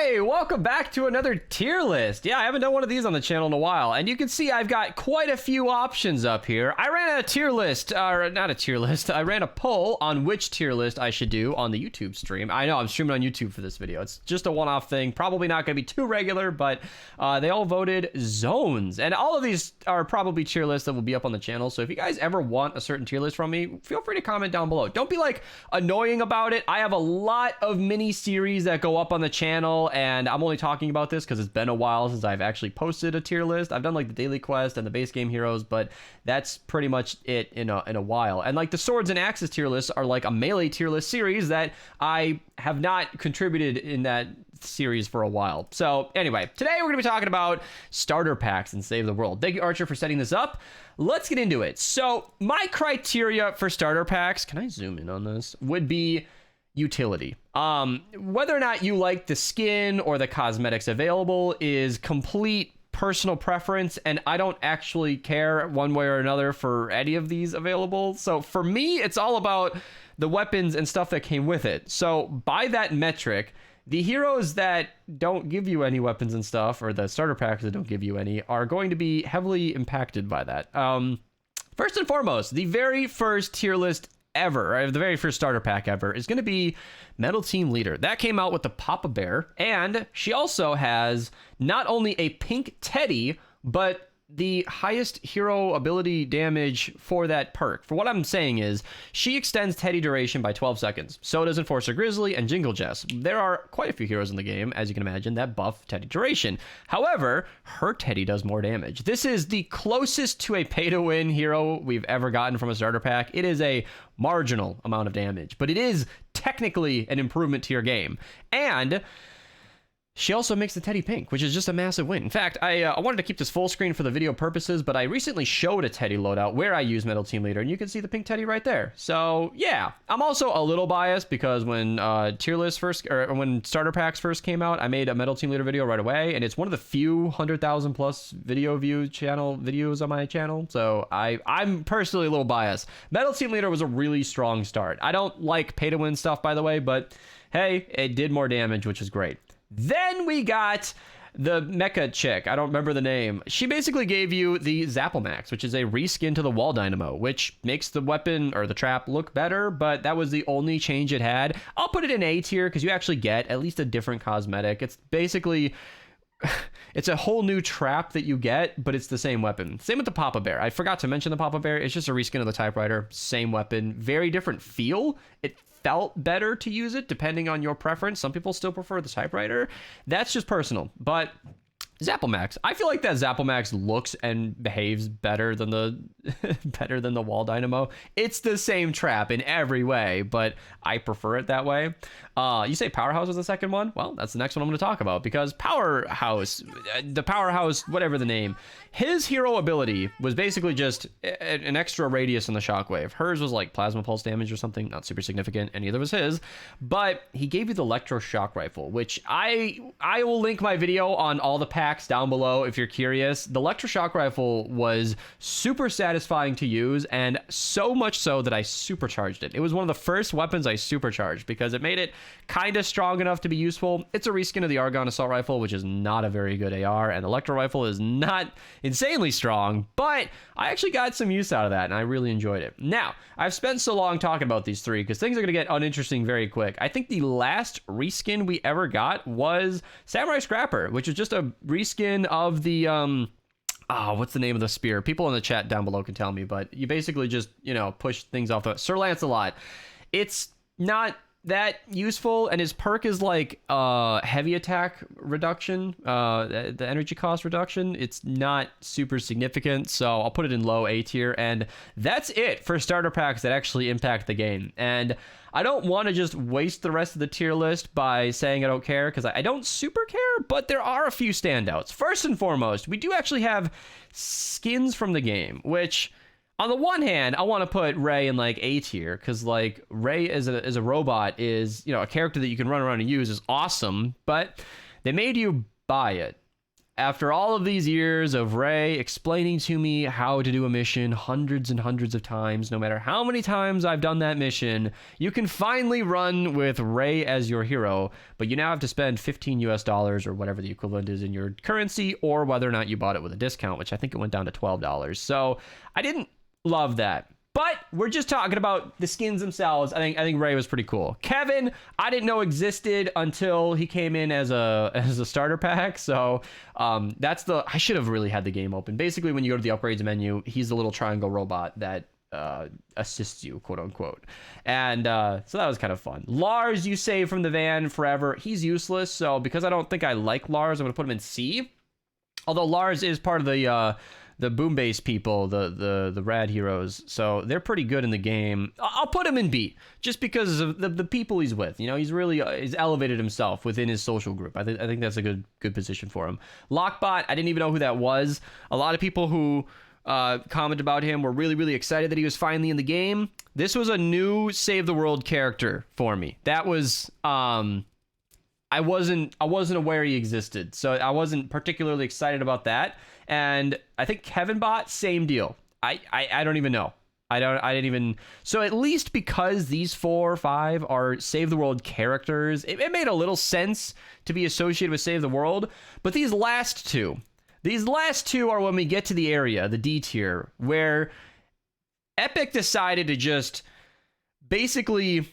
Hey, welcome back to another tier list. Yeah, I haven't done one of these on the channel in a while, and you can see I've got quite a few options up here. I ran a tier list, or not a tier list, I ran a poll on which tier list I should do on the YouTube stream. I know, I'm streaming on YouTube for this video. It's just a one-off thing, probably not going to be too regular, but they all voted zones, and all of these are probably tier lists that will be up on the channel, so if you guys ever want a certain tier list from me, feel free to comment down below. Don't be, like, annoying about it. I have a lot of mini-series that go up on the channel, and I'm only talking about this because it's been a while since I've actually posted a tier list. I've done like the daily quest and the base game heroes, but that's pretty much it in a while. And like the swords and axes tier lists are like a melee tier list series that I have not contributed in that series for a while. So anyway, today we're gonna be talking about starter packs and Save the World. Thank you, Archer, for setting this up. Let's get into it. So my criteria for starter packs, can I zoom in on this, would be utility. Whether or not you like the skin or the cosmetics available is complete personal preference, and I don't actually care one way or another for any of these available. So for me, it's all about the weapons and stuff that came with it. So by that metric, the heroes that don't give you any weapons and stuff, or the starter packs that don't give you any, are going to be heavily impacted by that. First and foremost, the very first tier list ever, right, the very first starter pack ever, is going to be Metal Team Leader. That came out with the Papa Bear, and she also has not only a pink teddy, but the highest hero ability damage for that perk. For what I'm saying is, she extends teddy duration by 12 seconds. So does Enforcer Grizzly and Jingle Jess. There are quite a few heroes in the game, as you can imagine, that buff teddy duration. However, her teddy does more damage. This is the closest to a pay-to-win hero we've ever gotten from a starter pack. It is a marginal amount of damage, but it is technically an improvement to your game. And she also makes the teddy pink, which is just a massive win. In fact, I wanted to keep this full screen for the video purposes, but I recently showed a teddy loadout where I use Metal Team Leader, and you can see the pink teddy right there. So yeah, I'm also a little biased because when tier lists first, or when starter packs first came out, I made a Metal Team Leader video right away, and it's one of the few 100,000 plus videos on my channel. So I'm personally a little biased. Metal Team Leader was a really strong start. I don't like pay to win stuff, by the way, but hey, it did more damage, which is great. Then we got the Mecha Chick. I don't remember the name. She basically gave you the Zappelmax, which is a reskin to the Wall Dynamo, which makes the weapon or the trap look better, but that was the only change it had. I'll put it in A tier because you actually get at least a different cosmetic. It's basically, it's a whole new trap that you get, but it's the same weapon. Same with the Papa Bear. I forgot to mention the Papa Bear. It's just a reskin of the typewriter. Same weapon. Very different feel. It felt better to use it depending on your preference. Some people still prefer the typewriter. That's just personal. But Zappelmax, I feel like that Zappelmax looks and behaves better than the better than the Wall Dynamo. It's the same trap in every way, but I prefer it that way. You say Powerhouse was the second one? Well, that's the next one I'm going to talk about, because Powerhouse, the Powerhouse, whatever the name, his hero ability was basically just an extra radius in the shockwave. Hers was like plasma pulse damage or something, not super significant, and neither was his, but he gave you the electro shock rifle, which I will link my video on all the packs down below if you're curious. The electro shock rifle was super satisfying to use, and so much so that I supercharged it. It was one of the first weapons I supercharged because it made it kind of strong enough to be useful. It's a reskin of the Argon assault rifle, which is not a very good AR, and the electro rifle is not insanely strong, but I actually got some use out of that, and I really enjoyed it. Now, I've spent so long talking about these three because things are going to get uninteresting very quick. I think the last reskin we ever got was Samurai Scrapper, which is just a reskin of the what's the name of the spear? People in the chat down below can tell me, but you basically just, push things off the Sir Lancelot. It's not that useful, and his perk is like heavy attack reduction, the energy cost reduction. It's not super significant, so I'll put it in low A tier, and that's it for starter packs that actually impact the game. And I don't want to just waste the rest of the tier list by saying I don't care, because I don't super care, but there are a few standouts. First and foremost, we do actually have skins from the game, which, on the one hand, I want to put Ray in like A tier, because like Ray as a robot is, a character that you can run around and use is awesome, but they made you buy it. after all of these years of Ray explaining to me how to do a mission hundreds and hundreds of times, no matter how many times I've done that mission, you can finally run with Ray as your hero, but you now have to spend $15 US or whatever the equivalent is in your currency, or whether or not you bought it with a discount, which I think it went down to $12. So I didn't love that. But we're just talking about the skins themselves. I think Ray was pretty cool. Kevin, I didn't know existed until he came in as a starter pack. So that's I should have really had the game open. Basically, when you go to the upgrades menu, he's the little triangle robot that assists you, quote unquote. And so that was kind of fun. Lars, you save from the van forever. He's useless. So because I don't think I like Lars, I'm going to put him in C. Although Lars is part of the boom base people, the rad heroes, so they're pretty good in the game. I'll put him in B just because of the people he's with. You know, he's really he's elevated himself within his social group. I think that's a good position for him. Lockbot, I didn't even know who that was. A lot of people who commented about him were really excited that he was finally in the game. This was a new Save the World character for me. That was I wasn't aware he existed, so I wasn't particularly excited about that. And I think Kevin bot, same deal. I don't even know. I didn't even. So at least because these 4 or 5 are Save the World characters, it made a little sense to be associated with Save the World. But these last two are when we get to the area, the D tier, where Epic decided to just basically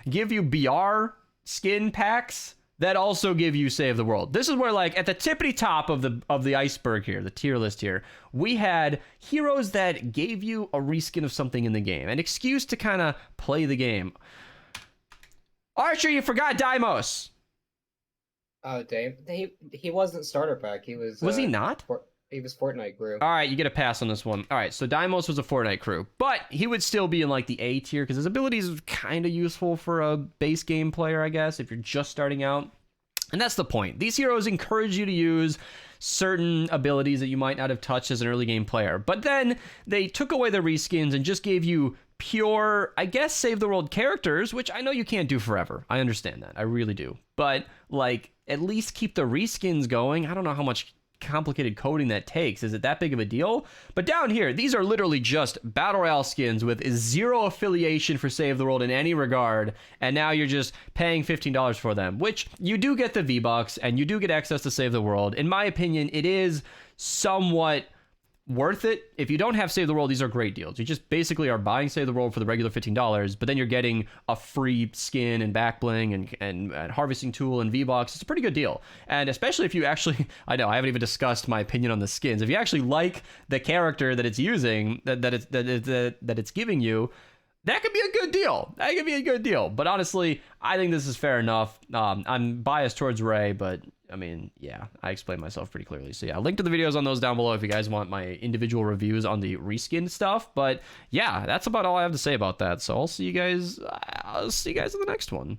give you BR skin packs that also give you Save the World. This is where, like, at the tippity top of the iceberg here, the tier list here, we had heroes that gave you a reskin of something in the game, an excuse to kind of play the game. Archer, you forgot Deimos. Oh, Dave, he wasn't starter pack. He was. Was he not? He was Fortnite crew. All right, you get a pass on this one. All right, so Deimos was a Fortnite crew, but he would still be in like the A tier because his abilities are kind of useful for a base game player, I guess, if you're just starting out. And that's the point. These heroes encourage you to use certain abilities that you might not have touched as an early game player. But then they took away the reskins and just gave you pure, I guess, Save the World characters, which I know you can't do forever. I understand that. I really do. But, like, at least keep the reskins going. I don't know how much complicated coding that takes. Is it that big of a deal? But down here, these are literally just battle royale skins with zero affiliation for Save the World in any regard, and now you're just paying $15 for them, which you do get the V-Bucks and you do get access to Save the World. In my opinion, it is somewhat worth it. If you don't have Save the World, these are great deals. You just basically are buying Save the World for the regular $15, but then you're getting a free skin and back bling and harvesting tool and V-Bucks. It's a pretty good deal. And especially if you actually, I know I haven't even discussed my opinion on the skins. If you actually like the character that it's using, that it's giving you, that could be a good deal. That could be a good deal. But honestly, I think this is fair enough. I'm biased towards Ray, but I mean, yeah, I explained myself pretty clearly. So yeah, link to the videos on those down below if you guys want my individual reviews on the reskin stuff. But yeah, that's about all I have to say about that. So I'll see you guys in the next one.